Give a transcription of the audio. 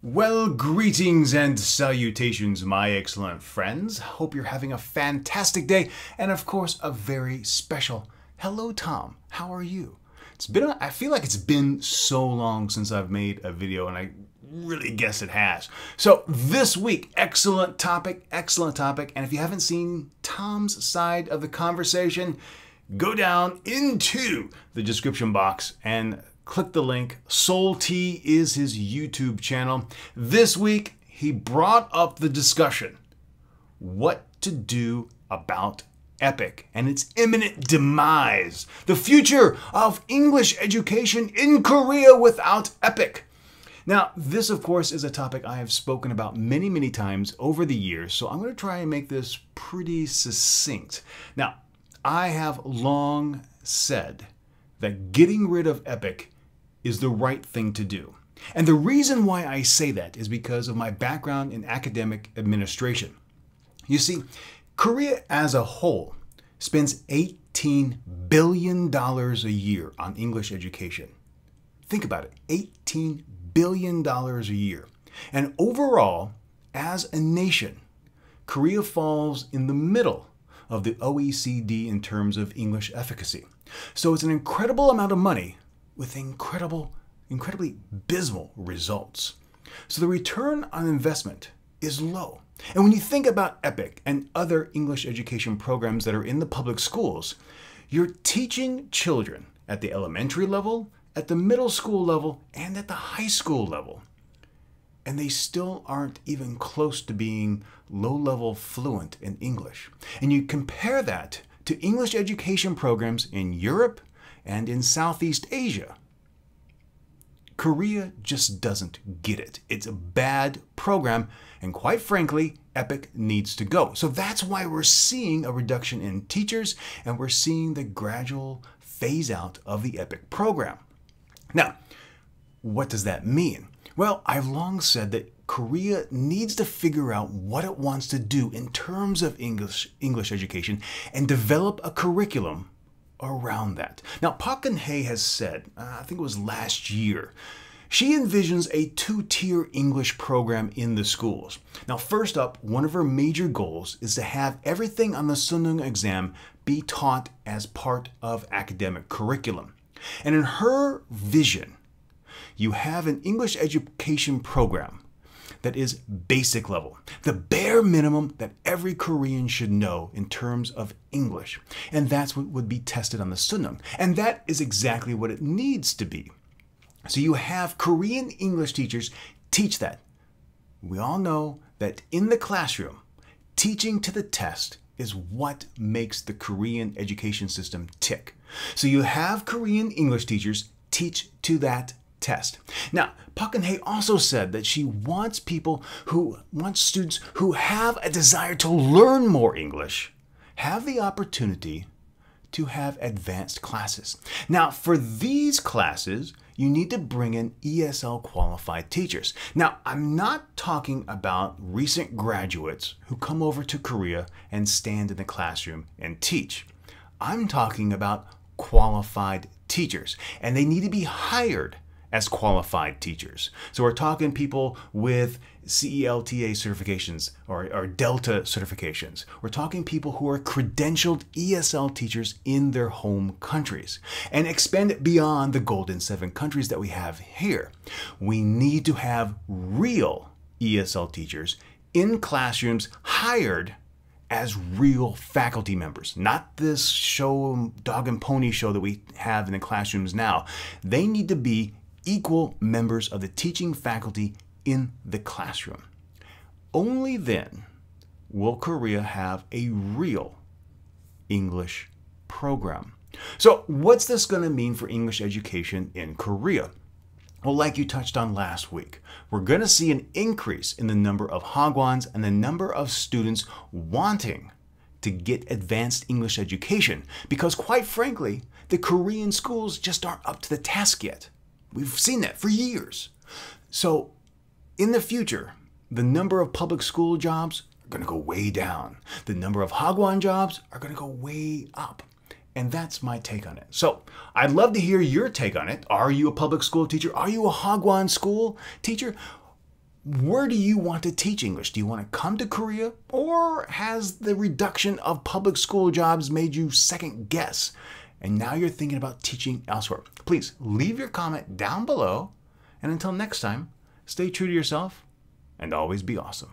Well, greetings and salutations, my excellent friends. Hope you're having a fantastic day and, of course, a very special hello, Tom. How are you? I feel like it's been so long since I've made a video, and I really guess it has. So this week, excellent topic. And if you haven't seen Tom's side of the conversation, go down into the description box and click the link. Soul Tea is his YouTube channel. This week, he brought up the discussion, what to do about EPIK and its imminent demise, the future of English education in Korea without EPIK. Now, this, of course, is a topic I have spoken about many times over the years, so I'm going to try and make this pretty succinct. Now, I have long said that getting rid of EPIK is the right thing to do. And the reason why I say that is because of my background in academic administration. You see, Korea as a whole spends $18 billion a year on English education. Think about it, $18 billion a year. And overall, as a nation, Korea falls in the middle of the OECD in terms of English efficacy. So it's an incredible amount of money with incredibly abysmal results. So the return on investment is low. And when you think about EPIK and other English education programs that are in the public schools, you're teaching children at the elementary level, at the middle school level, and at the high school level. And they still aren't even close to being low-level fluent in English. And you compare that to English education programs in Europe and in Southeast Asia. Korea just doesn't get it. It's a bad program, and quite frankly, EPIK needs to go. So that's why we're seeing a reduction in teachers, and we're seeing the gradual phase out of the EPIK program. Now, what does that mean? Well, I've long said that Korea needs to figure out what it wants to do in terms of English education and develop a curriculum around that. Now, Park Geun-hye has said, I think it was last year, she envisions a two-tier English program in the schools. Now, first up, one of her major goals is to have everything on the Sunung exam be taught as part of academic curriculum. And in her vision, you have an English education program that is basic level, the bare minimum that every Korean should know in terms of English. And that's what would be tested on the Sunung. And that is exactly what it needs to be. So you have Korean English teachers teach that. We all know that in the classroom, teaching to the test is what makes the Korean education system tick. So you have Korean English teachers teach to that test. Now, Park Geun-hye also said that she wants students who have a desire to learn more English, have the opportunity to have advanced classes. Now, for these classes, you need to bring in ESL qualified teachers. Now, I'm not talking about recent graduates who come over to Korea and stand in the classroom and teach. I'm talking about qualified teachers, and they need to be hired as qualified teachers. So we're talking people with CELTA certifications or Delta certifications. We're talking people who are credentialed ESL teachers in their home countries. And expand it beyond the Golden 7 countries that we have here. We need to have real ESL teachers in classrooms hired as real faculty members, not this dog and pony show that we have in the classrooms now. They need to be equal members of the teaching faculty in the classroom. Only then will Korea have a real English program. So what's this going to mean for English education in Korea? Well, like you touched on last week, we're going to see an increase in the number of hagwons and the number of students wanting to get advanced English education because, quite frankly, the Korean schools just aren't up to the task yet. We've seen that for years. So in the future, the number of public school jobs are going to go way down. The number of hagwon jobs are going to go way up. And that's my take on it. So I'd love to hear your take on it. Are you a public school teacher? Are you a hagwon school teacher? Where do you want to teach English? Do you want to come to Korea? Or has the reduction of public school jobs made you second guess? And now you're thinking about teaching elsewhere? Please leave your comment down below. And until next time, stay true to yourself and always be awesome.